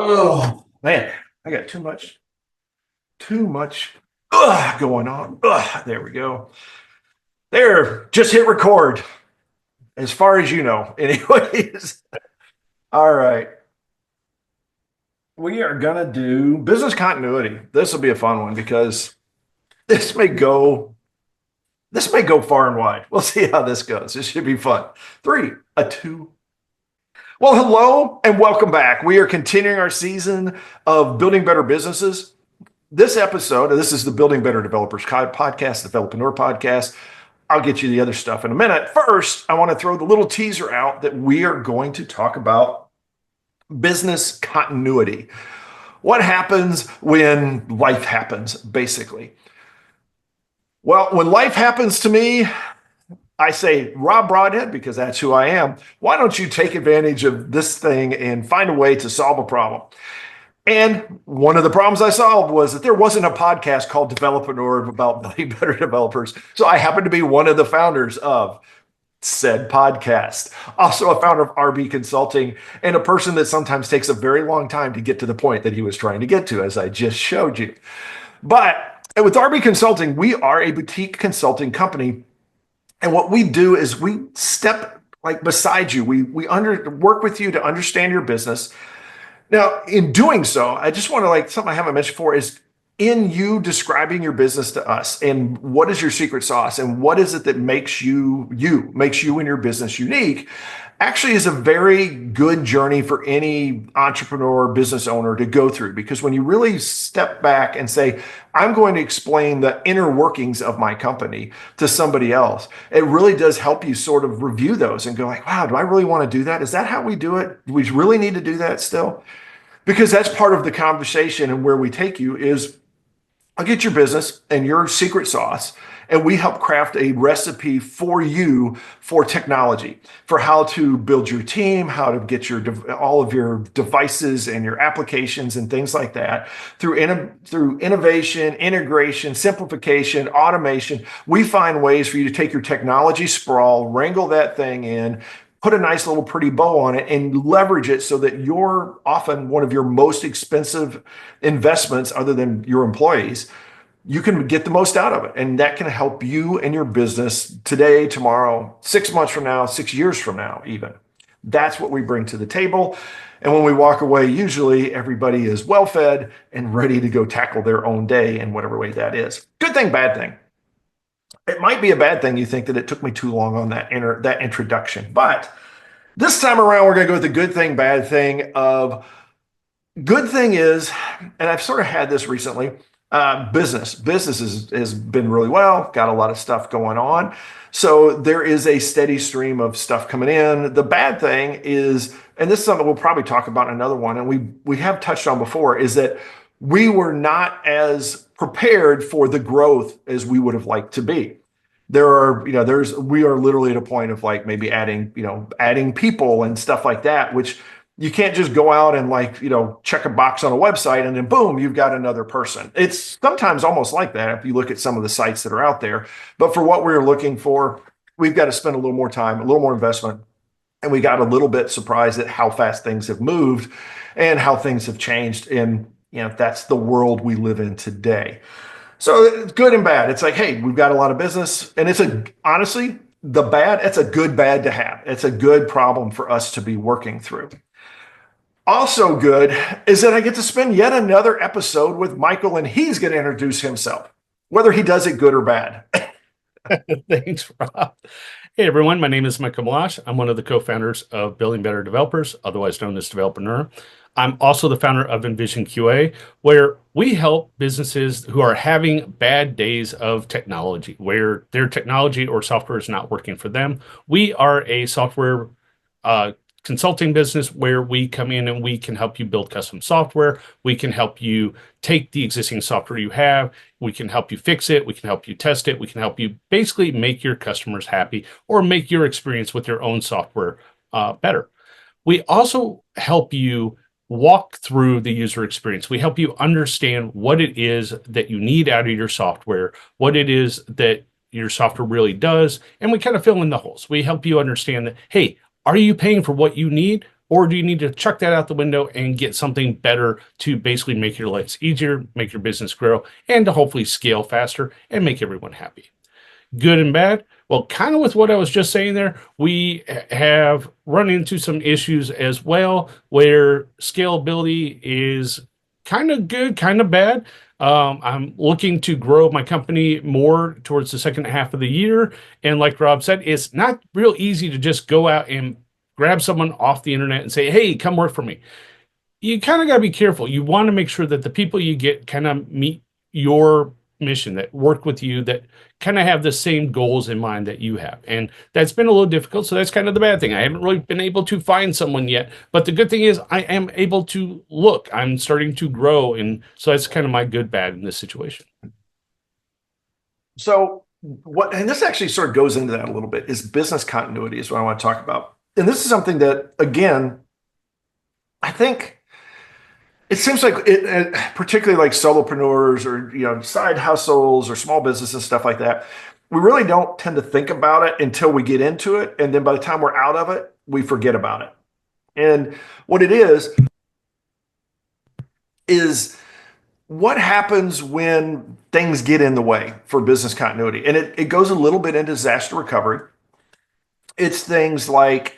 Oh man, I got too much going on. There we go. There, just hit record. As far as you know, anyways. All right, we are gonna do business continuity. This will be a fun one because this may go this may go far and wide. We'll see how this goes. This should be fun. Three, a two. Well, hello and welcome back. We are continuing our season of building better businesses. This is the Building Better Developers podcast, the Developreneur podcast. I'll get you the other stuff in a minute. First, I want to throw the little teaser out that we are going to talk about business continuity. What happens when life happens, basically? Well, when life happens to me, I say, Rob Broadhead, because that's who I am. Why don't you take advantage of this thing and find a way to solve a problem? And one of the problems I solved was that there wasn't a podcast called Developreneur about building better developers. So I happened to be one of the founders of said podcast. Also a founder of RB Consulting and a person that sometimes takes a very long time to get to the point that he was trying to get to, as I just showed you. But with RB Consulting, we are a boutique consulting company. And what we do is we step like beside you. We work with you to understand your business. Now, in doing so, I just want to something I haven't mentioned before is in you describing your business to us and what is your secret sauce and what is it that makes you and your business unique actually is a very good journey for any entrepreneur or business owner to go through. Because when you really step back and say, I'm going to explain the inner workings of my company to somebody else, it really does help you sort of review those and go like, wow, do I really want to do that? Is that how we do it? Do we really need to do that still? Because that's part of the conversation, and where we take you is I'll get your business and your secret sauce, and we help craft a recipe for you for technology, for how to build your team, how to get all of your devices and your applications and things like that through innovation, integration, simplification, automation. We find ways for you to take your technology sprawl, wrangle that thing in, put a nice little pretty bow on it, and leverage it so that you're often one of your most expensive investments other than your employees. You can get the most out of it. And that can help you and your business today, tomorrow, 6 months from now, 6 years from now, even. That's what we bring to the table. And when we walk away, usually everybody is well fed and ready to go tackle their own day in whatever way that is. Good thing, bad thing. It might be a bad thing you think that it took me too long on that introduction. But this time around, we're going to go with the good thing, bad thing of good thing is, and I've sort of had this recently, business has been really well, got a lot of stuff going on. So there is a steady stream of stuff coming in. The bad thing is, and this is something we'll probably talk about in another one, and we have touched on before, is that we were not as prepared for the growth as we would have liked to be. We are literally at a point of maybe adding people and stuff like that, which you can't just go out and check a box on a website and then boom, you've got another person. It's sometimes almost like that if you look at some of the sites that are out there. But for what we're looking for, we've got to spend a little more time, a little more investment. And we got a little bit surprised at how fast things have moved and how things have changed. And that's the world we live in today. So it's good and bad. It's like, hey, we've got a lot of business, and honestly, it's a good bad to have. It's a good problem for us to be working through. Also good is that I get to spend yet another episode with Michael, and he's going to introduce himself, whether he does it good or bad. Thanks, Rob. Hey, everyone. My name is Michael Meloche. I'm one of the co-founders of Building Better Developers, otherwise known as Develpreneur. I'm also the founder of Envision QA, where we help businesses who are having bad days of technology, where their technology or software is not working for them. We are a software consulting business where we come in and we can help you build custom software. We can help you take the existing software you have. We can help you fix it. We can help you test it. We can help you basically make your customers happy or make your experience with your own software better. We also help you walk through the user experience. We help you understand what it is that you need out of your software, what it is that your software really does, and we kind of fill in the holes. We help you understand that, hey, are you paying for what you need, or do you need to chuck that out the window and get something better to basically make your lives easier, make your business grow, and to hopefully scale faster and make everyone happy? Good and bad. Well, kind of with what I was just saying there, we have run into some issues as well where scalability is kind of good, kind of bad. I'm looking to grow my company more towards the second half of the year. And like Rob said, it's not real easy to just go out and grab someone off the internet and say, hey, come work for me. You kind of got to be careful. You want to make sure that the people you get kind of meet your mission, that work with you, that kind of have the same goals in mind that you have. And that's been a little difficult. So that's kind of the bad thing. I haven't really been able to find someone yet. But the good thing is I am able to look. I'm starting to grow. And so that's kind of my good bad in this situation. So and this actually sort of goes into that a little bit, is business continuity is what I want to talk about. And this is something that, again, I think it seems like particularly like solopreneurs or side hustles or small business and stuff like that, we really don't tend to think about it until we get into it, and then by the time we're out of it, we forget about it. And what it is what happens when things get in the way for business continuity, and it goes a little bit into disaster recovery. It's things like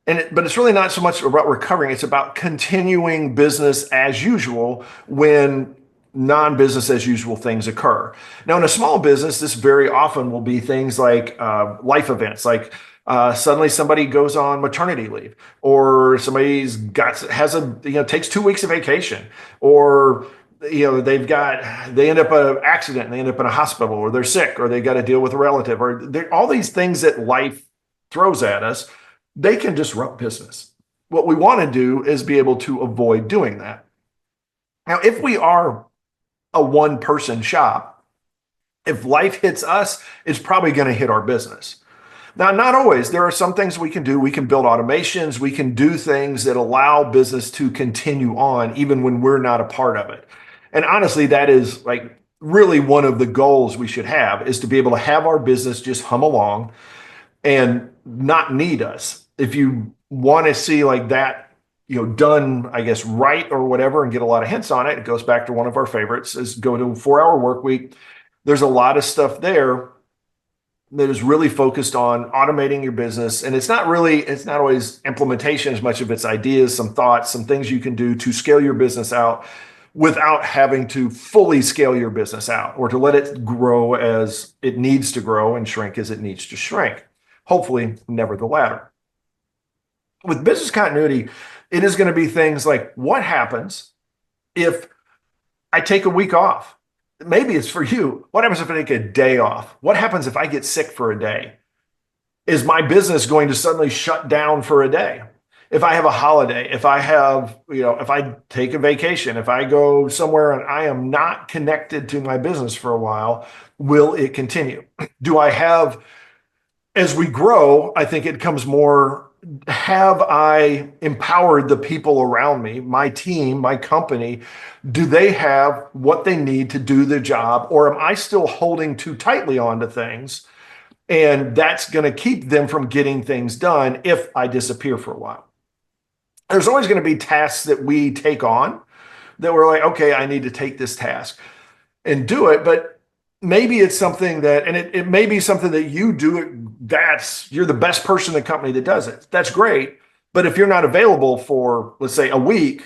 but it's really not so much about recovering. It's about continuing business as usual when non-business as usual things occur. Now, in a small business, this very often will be things like life events, like suddenly somebody goes on maternity leave, or somebody's takes 2 weeks of vacation, or they end up in an accident and they end up in a hospital, or they're sick, or they got to deal with a relative, or all these things that life throws at us. They can disrupt business. What we want to do is be able to avoid doing that. Now, if we are a one-person shop, if life hits us, it's probably going to hit our business. Now, not always. There are some things we can do. We can build automations. We can do things that allow business to continue on even when we're not a part of it. And honestly, that is like really one of the goals we should have, is to be able to have our business just hum along and not need us. If you want to see like that, done, I guess, right or whatever, and get a lot of hints on it, it goes back to one of our favorites, is go to a 4-hour work week. There's a lot of stuff there that is really focused on automating your business. And it's not always implementation as much of it's ideas, some thoughts, some things you can do to scale your business out without having to fully scale your business out, or to let it grow as it needs to grow and shrink as it needs to shrink. Hopefully never the latter. With business continuity, it is going to be things like, what happens if I take a week off? Maybe it's for you. What happens if I take a day off? What happens if I get sick for a day? Is my business going to suddenly shut down for a day? If I have a holiday, if I take a vacation, if I go somewhere and I am not connected to my business for a while, will it continue? As we grow, I think it comes more, have I empowered the people around me, my team, my company? Do they have what they need to do the job? Or am I still holding too tightly onto things? And that's going to keep them from getting things done if I disappear for a while. There's always going to be tasks that we take on that we're like, okay, I need to take this task and do it. But maybe it's something that, and it may be something that you do it, you're the best person in the company that does it. That's great. But if you're not available for, let's say, a week,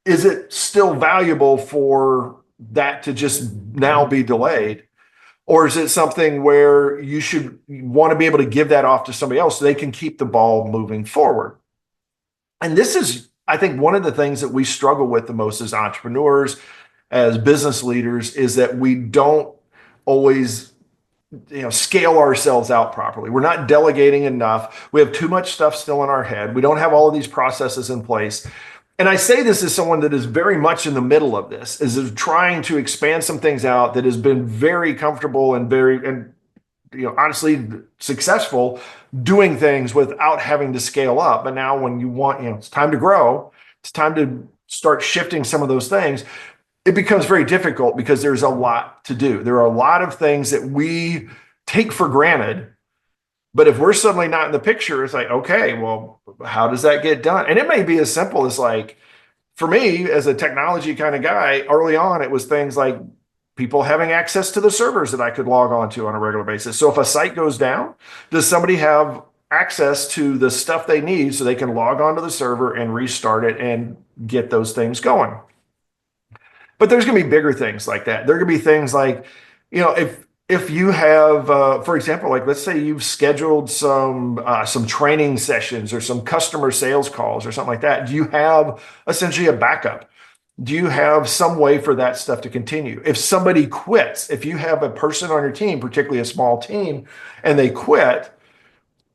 is it still valuable for that to just now be delayed? Or is it something where you should want to be able to give that off to somebody else so they can keep the ball moving forward? And this is, I think, one of the things that we struggle with the most as entrepreneurs, as business leaders, is that we don't always scale ourselves out properly. We're not delegating enough. We have too much stuff still in our head. We don't have all of these processes in place. And I say this as someone that is very much in the middle of this, is trying to expand some things out, that has been very comfortable and honestly successful doing things without having to scale up. But now when you want, it's time to grow, it's time to start shifting some of those things. It becomes very difficult because there's a lot to do. There are a lot of things that we take for granted But if we're suddenly not in the picture, it's like, okay, well, how does that get done? And it may be as simple as like, for me, as a technology kind of guy, early on, it was things like people having access to the servers that I could log on to on a regular basis. So if a site goes down, does somebody have access to the stuff they need so they can log onto the server and restart it and get those things going? But there's going to be bigger things like that. There are going to be things like, if you have, for example, like let's say you've scheduled some training sessions or some customer sales calls or something like that. Do you have essentially a backup? Do you have some way for that stuff to continue? If somebody quits, if you have a person on your team, particularly a small team, and they quit,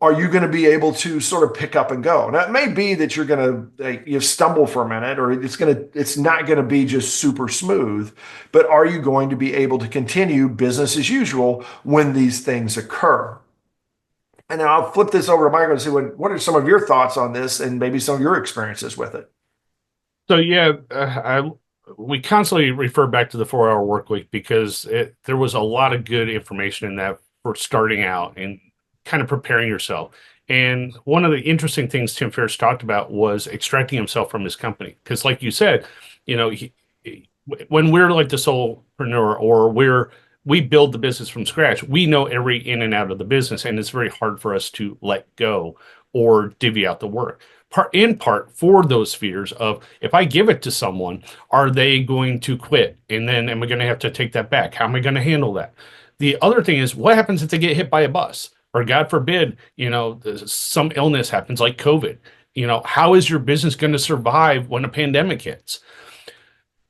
are you going to be able to sort of pick up and go? Now, it may be that you're going to you stumble for a minute, or it's not going to be just super smooth. But are you going to be able to continue business as usual when these things occur? And then I'll flip this over to Michael and see what are some of your thoughts on this, and maybe some of your experiences with it. So yeah, we constantly refer back to the 4 hour work week because there was a lot of good information in that for starting out and kind of preparing yourself. And one of the interesting things Tim Ferriss talked about was extracting himself from his company. Because, like you said, when we're like the solopreneur or we build the business from scratch, we know every in and out of the business, and it's very hard for us to let go or divvy out the work. In part for those fears of, if I give it to someone, are they going to quit? And then am I going to have to take that back? How am I going to handle that? The other thing is, what happens if they get hit by a bus? Or God forbid, some illness happens like COVID. How is your business going to survive when a pandemic hits?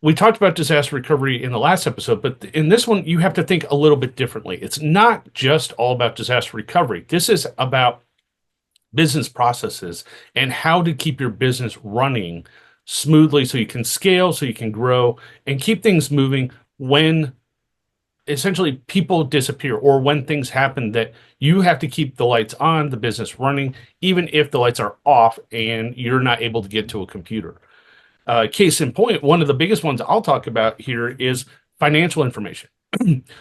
We talked about disaster recovery in the last episode, but in this one, you have to think a little bit differently. It's not just all about disaster recovery. This is about business processes and how to keep your business running smoothly so you can scale, so you can grow, and keep things moving when essentially people disappear or when things happen that you have to keep the lights on, the business running, even if the lights are off and you're not able to get to a computer. Case in point, one of the biggest ones I'll talk about here is financial information.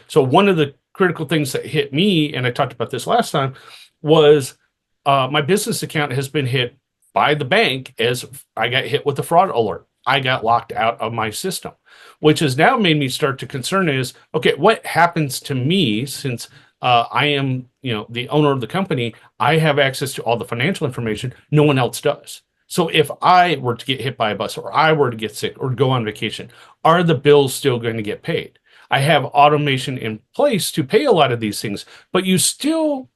So one of the critical things that hit me, and I talked about this last time, was my business account has been hit by the bank as I got hit with a fraud alert. I got locked out of my system, which has now made me start to concern is, okay, what happens to me since I am, the owner of the company? I have access to all the financial information. No one else does. So if I were to get hit by a bus or I were to get sick or go on vacation, are the bills still going to get paid? I have automation in place to pay a lot of these things, but you still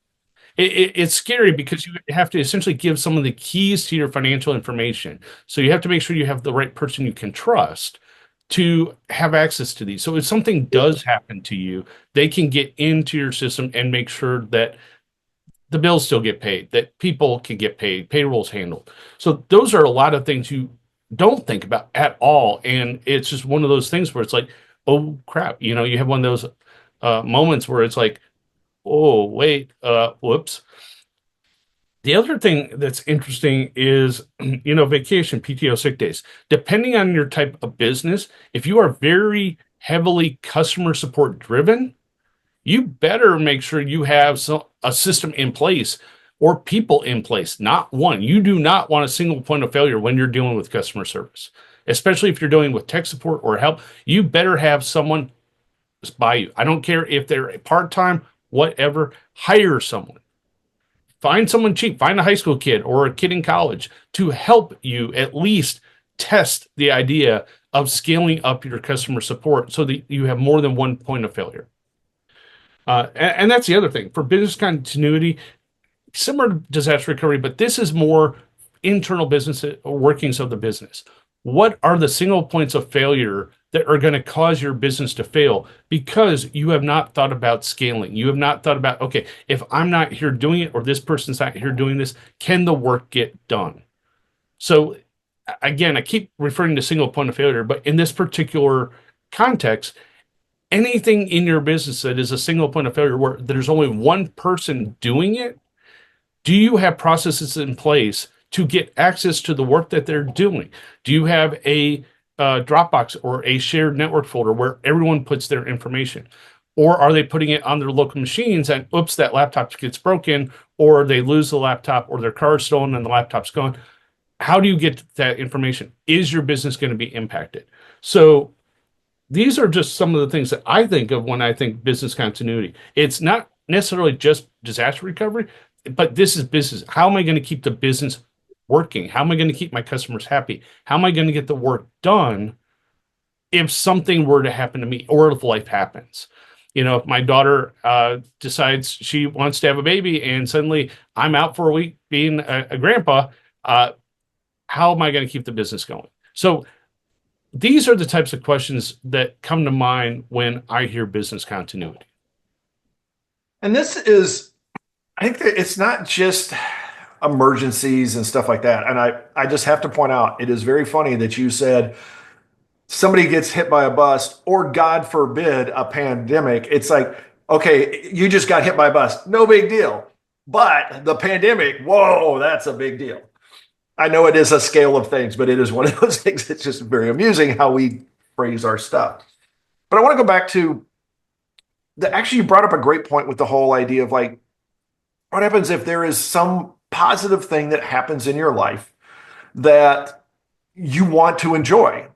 it's scary because you have to essentially give someone the keys to your financial information. So you have to make sure you have the right person you can trust to have access to these. So if something does happen to you, they can get into your system and make sure that the bills still get paid, that people can get paid, payroll's handled. So those are a lot of things you don't think about at all. And it's just one of those things where it's like, oh crap, you have one of those moments where it's like, oh, wait, whoops. The other thing that's interesting is, vacation, PTO, sick days. Depending on your type of business, if you are very heavily customer support driven, you better make sure you have a system in place or people in place, not one. You do not want a single point of failure when you're dealing with customer service, especially if you're dealing with tech support or help. You better have someone by you. I don't care if they're part-time, whatever, hire someone. Find someone cheap, find a high school kid or a kid in college to help you at least test the idea of scaling up your customer support so that you have more than one point of failure. And that's the other thing for business continuity, similar to disaster recovery, but this is more internal business workings of the business. What are the single points of failure that are going to cause your business to fail because you have not thought about scaling? You have not thought about, okay, if I'm not here doing it or this person's not here doing this, can the work get done? So again, I keep referring to single point of failure, but in this particular context, anything in your business that is a single point of failure where there's only one person doing it, do you have processes in place to get access to the work that they're doing? Do you have a Dropbox or a shared network folder where everyone puts their information? Or are they putting it on their local machines and oops, that laptop gets broken, or they lose the laptop, or their car is stolen and the laptop's gone? How do you get that information? Is your business going to be impacted? So these are just some of the things that I think of when I think business continuity. It's not necessarily just disaster recovery, but this is business. How am I going to keep the business working? How am I going to keep my customers happy? How am I going to get the work done if something were to happen to me or if life happens? If my daughter decides she wants to have a baby and suddenly I'm out for a week being a grandpa, uh, how am I going to keep the business going? So these are the types of questions that come to mind when I hear business continuity. And this is, I think that it's not just emergencies and stuff like that. And I just have to point out, it is very funny that you said somebody gets hit by a bus or God forbid a pandemic. It's like, okay, you just got hit by a bus. No big deal. But the pandemic, whoa, that's a big deal. I know it is a scale of things, but it is one of those things. It's just very amusing how we phrase our stuff. But I want to go back to actually, you brought up a great point with the whole idea of like, what happens if there is some positive thing that happens in your life that you want to enjoy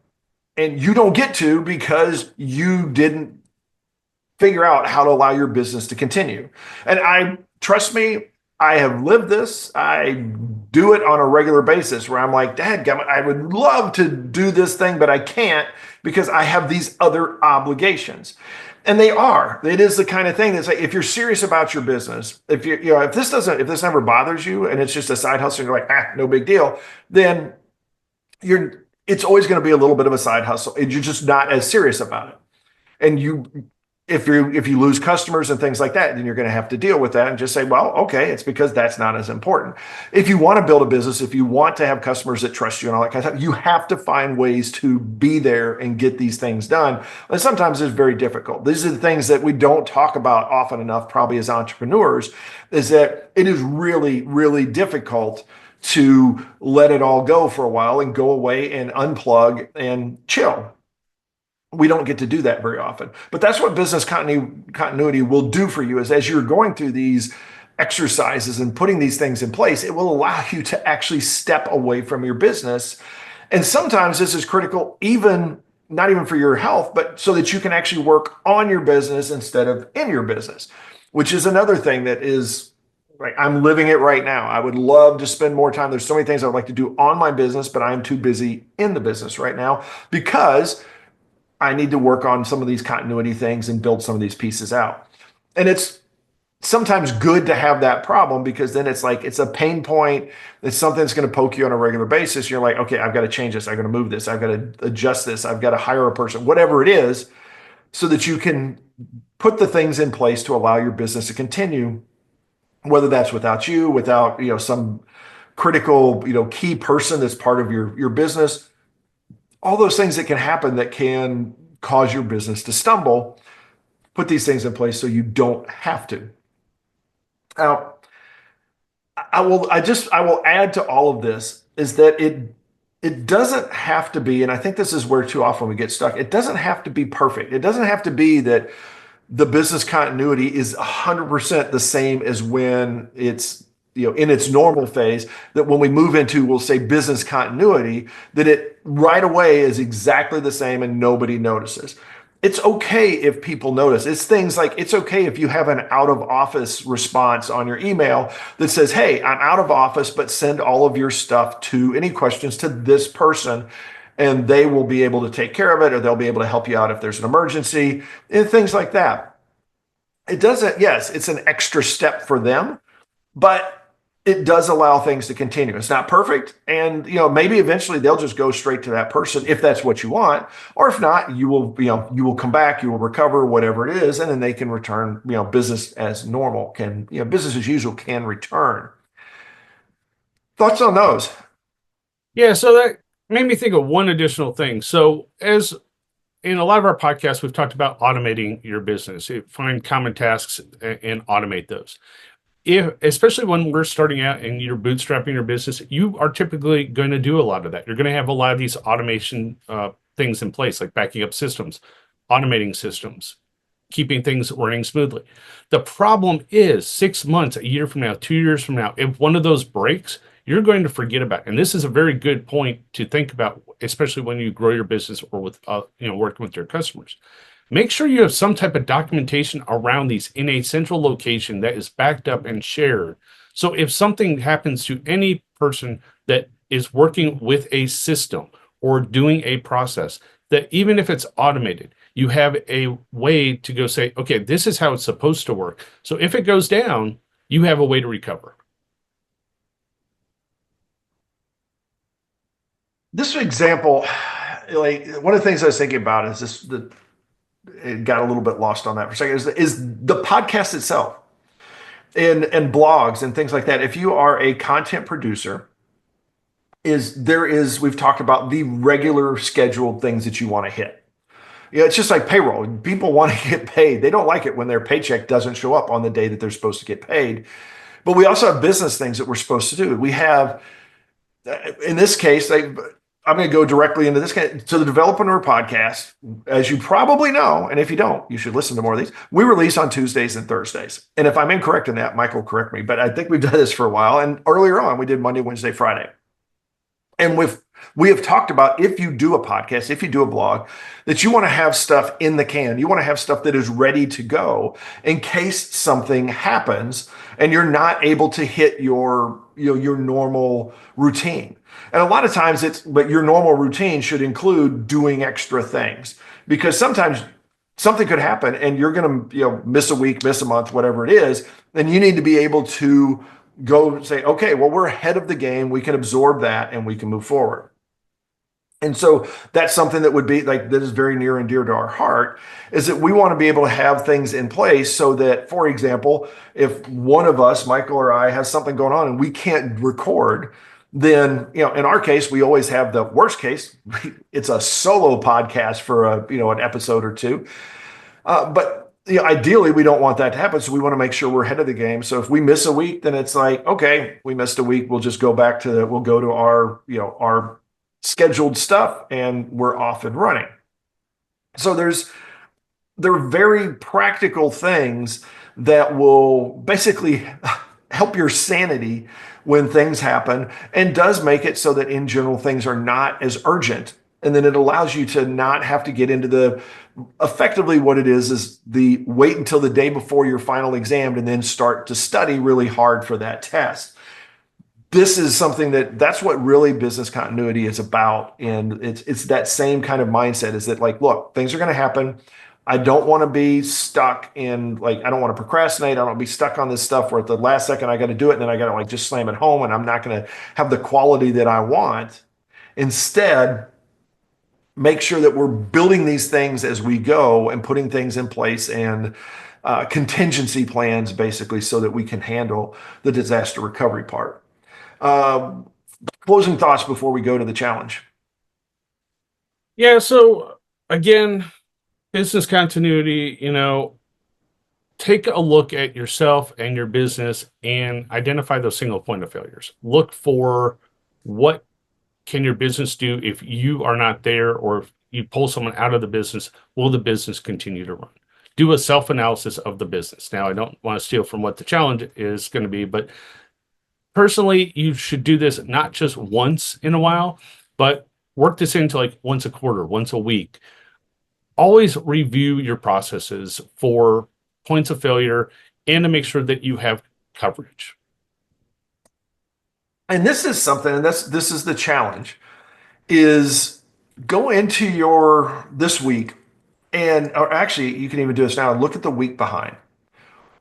and you don't get to because you didn't figure out how to allow your business to continue. And trust me, I have lived this. I do it on a regular basis where I'm like, Dad, I would love to do this thing, but I can't because I have these other obligations. And it is the kind of thing that's like, if you're serious about your business, if if this never bothers you and it's just a side hustle, and you're like, no big deal, then it's always going to be a little bit of a side hustle. And you're just not as serious about it. And if you lose customers and things like that, then you're going to have to deal with that and just say, well, okay, it's because that's not as important. If you want to build a business, if you want to have customers that trust you and all that kind of stuff, you have to find ways to be there and get these things done. And sometimes it's very difficult. These are the things that we don't talk about often enough, probably as entrepreneurs, is that it is really, really difficult to let it all go for a while and go away and unplug and chill. We don't get to do that very often, but that's what business continuity will do for you. Is as you're going through these exercises and putting these things in place, it will allow you to actually step away from your business. And sometimes this is critical, even not even for your health, but so that you can actually work on your business instead of in your business, which is another thing that is like, I'm living it right now. I would love to spend more time. There's so many things I would like to do on my business, but I'm too busy in the business right now because I need to work on some of these continuity things and build some of these pieces out. And it's sometimes good to have that problem because then it's like, it's a pain point. It's something that's going to poke you on a regular basis. You're like, okay, I've got to change this. I've got to move this. I've got to adjust this. I've got to hire a person, whatever it is, so that you can put the things in place to allow your business to continue, whether that's without you, without, some critical, key person that's part of your business. All those things that can happen that can cause your business to stumble, put these things in place so you don't have to. Now, I will add to all of this is that it doesn't have to be, and I think this is where too often we get stuck. It doesn't have to be perfect. It doesn't have to be that the business continuity is 100% the same as when it's in its normal phase, that when we move into, we'll say business continuity, that it right away is exactly the same and nobody notices. It's okay if people notice. It's things like, it's okay if you have an out of office response on your email that says, hey, I'm out of office, but send all of your stuff any questions to this person, and they will be able to take care of it, or they'll be able to help you out if there's an emergency and things like that. Yes, it's an extra step for them, but it does allow things to continue. It's not perfect. And, maybe eventually they'll just go straight to that person if that's what you want, or if not, you will come back, you will recover, whatever it is. And then they can return, business as normal business as usual can return. Thoughts on those? Yeah, so that made me think of one additional thing. So, as in a lot of our podcasts, we've talked about automating your business. Find common tasks and automate those. Especially when we're starting out and you're bootstrapping your business, you are typically going to do a lot of that. You're going to have a lot of these automation things in place, like backing up systems, automating systems, keeping things running smoothly. The problem is 6 months, a year from now, 2 years from now, if one of those breaks, you're going to forget about it. And this is a very good point to think about, especially when you grow your business or with, working with your customers. Make sure you have some type of documentation around these in a central location that is backed up and shared. So if something happens to any person that is working with a system or doing a process, that even if it's automated, you have a way to go say, okay, this is how it's supposed to work. So if it goes down, you have a way to recover. This example, like one of the things I was thinking about is this, it got a little bit lost on that for a second, is the podcast itself and blogs and things like that. If you are a content producer, we've talked about the regular scheduled things that you want to hit. Yeah, it's just like payroll. People want to get paid. They don't like it when their paycheck doesn't show up on the day that they're supposed to get paid. But we also have business things that we're supposed to do. We have, in this case, I'm going to go directly into this case. So the Developreneur podcast, as you probably know, and if you don't, you should listen to more of these. We release on Tuesdays and Thursdays. And if I'm incorrect in that, Michael, correct me. But I think we've done this for a while. And earlier on, we did Monday, Wednesday, Friday. And we have talked about, if you do a podcast, if you do a blog, that you want to have stuff in the can. You want to have stuff that is ready to go in case something happens and you're not able to hit your normal routine. And a lot of times but your normal routine should include doing extra things, because sometimes something could happen and you're going to, miss a week, miss a month, whatever it is. And you need to be able to go say, okay, well, we're ahead of the game. We can absorb that and we can move forward. And so that's something that would be like, that is very near and dear to our heart, is that we want to be able to have things in place so that, for example, if one of us, Michael or I, has something going on and we can't record, then, in our case, we always have the worst case. It's a solo podcast for an episode or two. But ideally, we don't want that to happen. So we want to make sure we're ahead of the game. So if we miss a week, then it's like, okay, we missed a week. We'll just go back we'll go to our scheduled stuff and we're off and running. So they're very practical things that will basically help your sanity when things happen, and does make it so that in general things are not as urgent. And then it allows you to not have to get into effectively what it is the wait until the day before your final exam and then start to study really hard for that test. This is something that's what really business continuity is about. And it's that same kind of mindset, is that, like, look, things are going to happen. I don't want to be stuck in, I don't want to procrastinate. I don't want to be stuck on this stuff where at the last second I got to do it and then I got to just slam it home and I'm not going to have the quality that I want. Instead, make sure that we're building these things as we go and putting things in place and contingency plans, basically, so that we can handle the disaster recovery part. Closing thoughts before we go to the challenge. Yeah. So again, business continuity, take a look at yourself and your business and identify those single point of failures. Look for what can your business do if you are not there, or if you pull someone out of the business, will the business continue to run? Do a self-analysis of the business. Now, I don't want to steal from what the challenge is going to be, but personally, you should do this not just once in a while, but work this into like once a quarter, once a week. Always review your processes for points of failure and to make sure that you have coverage. And this is something, and this is the challenge, is go into this week, or actually you can even do this now, and look at the week behind.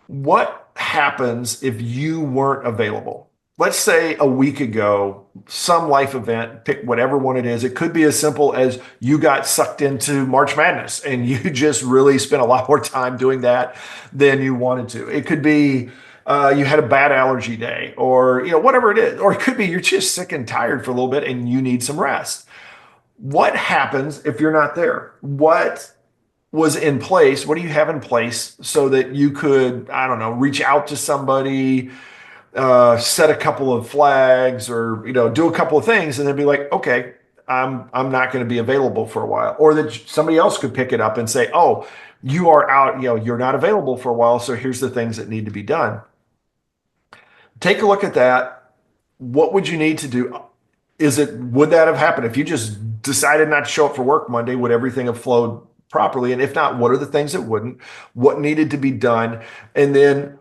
What happens if you weren't available? Let's say a week ago, some life event, pick whatever one it is. It could be as simple as you got sucked into March Madness and you just really spent a lot more time doing that than you wanted to. It could be you had a bad allergy day, or whatever it is. Or it could be you're just sick and tired for a little bit and you need some rest. What happens if you're not there? What was in place? What do you have in place so that you could, I don't know, reach out to somebody, set a couple of flags, or do a couple of things, and then be like, okay, I'm not going to be available for a while, or that somebody else could pick it up and say, oh, you are out, you're not available for a while, so here's the things that need to be done. Take a look at that. What would you need to do? Would that have happened if you just decided not to show up for work Monday? Would everything have flowed properly? And if not, what are the things that wouldn't? What needed to be done? And then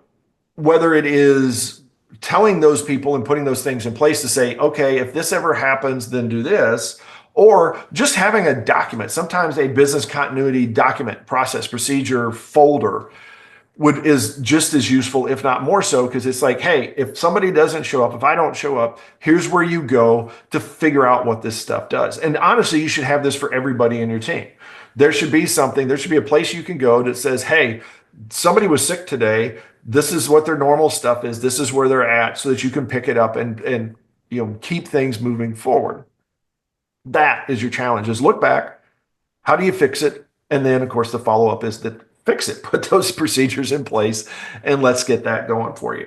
whether it is telling those people and putting those things in place to say, okay, if this ever happens, then do this, or just having a document, sometimes a business continuity document, process, procedure, folder is just as useful, if not more so, because it's like, hey, if somebody doesn't show up, if I don't show up, here's where you go to figure out what this stuff does. And honestly, you should have this for everybody in your team. There should be a place you can go that says, hey, somebody was sick today. This is what their normal stuff is. This is where they're at, so that you can pick it up and keep things moving forward. That is your challenge, is look back. How do you fix it? And then, of course, the follow up is that fix it, put those procedures in place, and let's get that going for you.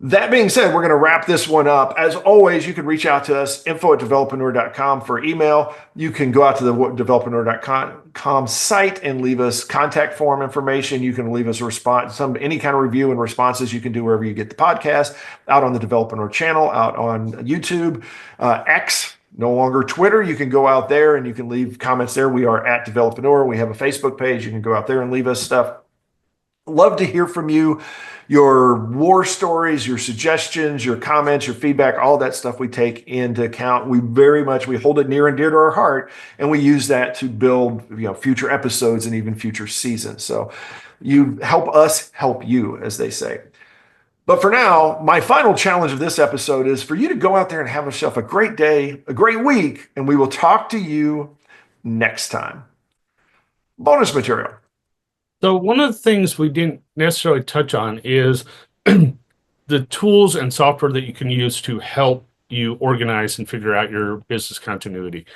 That being said, we're going to wrap this one up. As always, you can reach out to us, info@developreneur.com for email. You can go out to the developreneur.com site and leave us contact form information. You can leave us a response, any kind of review and responses you can do wherever you get the podcast, out on the Developreneur channel, out on YouTube, X, no longer Twitter. You can go out there and you can leave comments there. We are at Developreneur. We have a Facebook page. You can go out there and leave us stuff. Love to hear from you, your war stories, your suggestions, your comments, your feedback, all that stuff we take into account. We hold it near and dear to our heart, and we use that to build, future episodes and even future seasons. So you help us help you, as they say. But for now, my final challenge of this episode is for you to go out there and have yourself a great day, a great week, and we will talk to you next time. Bonus material. So one of the things we didn't necessarily touch on is the tools and software that you can use to help you organize and figure out your business continuity.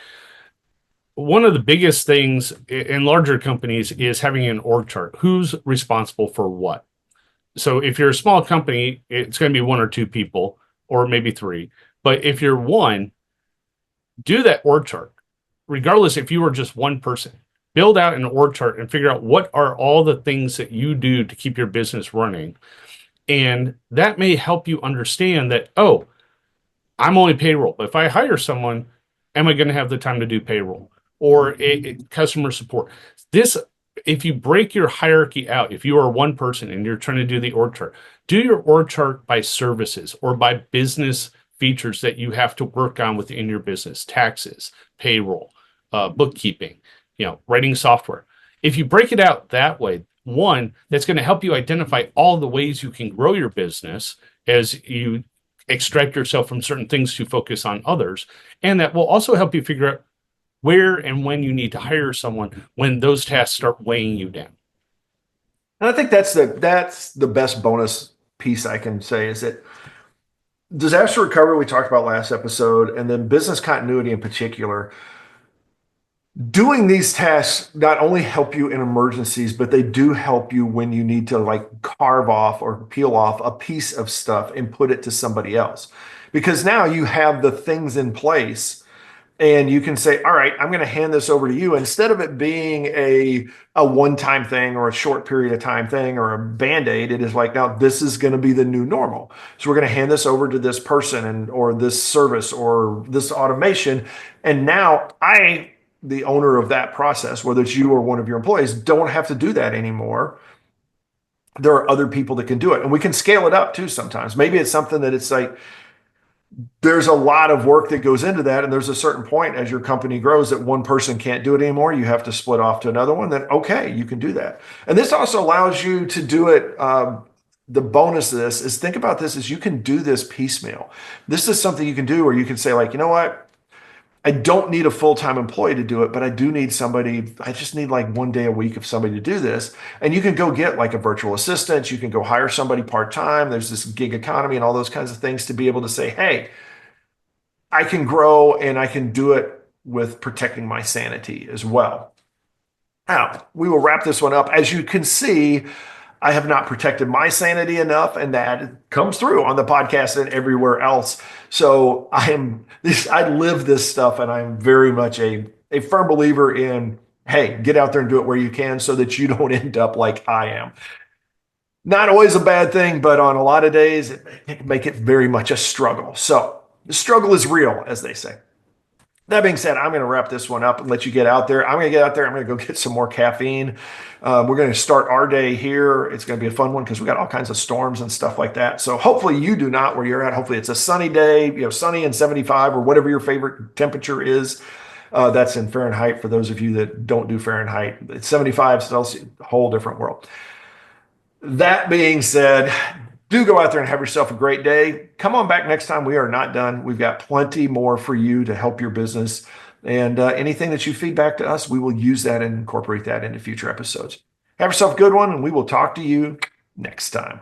One of the biggest things in larger companies is having an org chart. Who's responsible for what? So if you're a small company, it's going to be one or two people, or maybe three. But if you're one, do that org chart. Regardless if you were just one person, build out an org chart and figure out what are all the things that you do to keep your business running. And that may help you understand that, oh, I'm only payroll. But if I hire someone, am I going to have the time to do payroll or customer support? If you break your hierarchy out, if you are one person and you're trying to do the org chart, do your org chart by services or by business features that you have to work on within your business: taxes, payroll, bookkeeping, writing software. If you break it out that way, one, that's going to help you identify all the ways you can grow your business as you extract yourself from certain things to focus on others. And that will also help you figure out where and when you need to hire someone when those tasks start weighing you down. And I think that's the best bonus piece I can say, is that disaster recovery we talked about last episode, and then business continuity in particular. Doing these tasks not only help you in emergencies, but they do help you when you need to carve off or peel off a piece of stuff and put it to somebody else. Because now you have the things in place and you can say, all right, I'm going to hand this over to you, instead of it being a one-time thing or a short period of time thing or a Band-Aid. It is like, now this is going to be the new normal. So we're going to hand this over to this person or this service or this automation. And now the owner of that process, whether it's you or one of your employees, don't have to do that anymore. There are other people that can do it. And we can scale it up too sometimes. Maybe it's something that it's like, there's a lot of work that goes into that. And there's a certain point as your company grows that one person can't do it anymore. You have to split off to another one. Then, okay, you can do that. And this also allows you to do it. The bonus of this is, think about this, is you can do this piecemeal. This is something you can do where you can say, you know what? I don't need a full-time employee to do it, but I do need somebody. I just need 1 day a week of somebody to do this. And you can go get a virtual assistant. You can go hire somebody part-time. There's this gig economy and all those kinds of things to be able to say, hey, I can grow and I can do it with protecting my sanity as well. Now, we will wrap this one up. As you can see, I have not protected my sanity enough, and that comes through on the podcast and everywhere else. So I live this stuff, and I'm very much a firm believer in, hey, get out there and do it where you can so that you don't end up like I am. Not always a bad thing, but on a lot of days, it can make it very much a struggle. So the struggle is real, as they say. That being said, I'm going to wrap this one up and let you get out there. I'm going to get out there. I'm going to go get some more caffeine. We're going to start our day here. It's going to be a fun one because we got all kinds of storms and stuff like that. So hopefully you do not where you're at. Hopefully it's a sunny day, sunny and 75 or whatever your favorite temperature is. That's in Fahrenheit for those of you that don't do Fahrenheit. It's 75 Celsius, a whole different world. That being said, do go out there and have yourself a great day. Come on back next time. We are not done. We've got plenty more for you to help your business. And anything that you feed back to us, we will use that and incorporate that into future episodes. Have yourself a good one, and we will talk to you next time.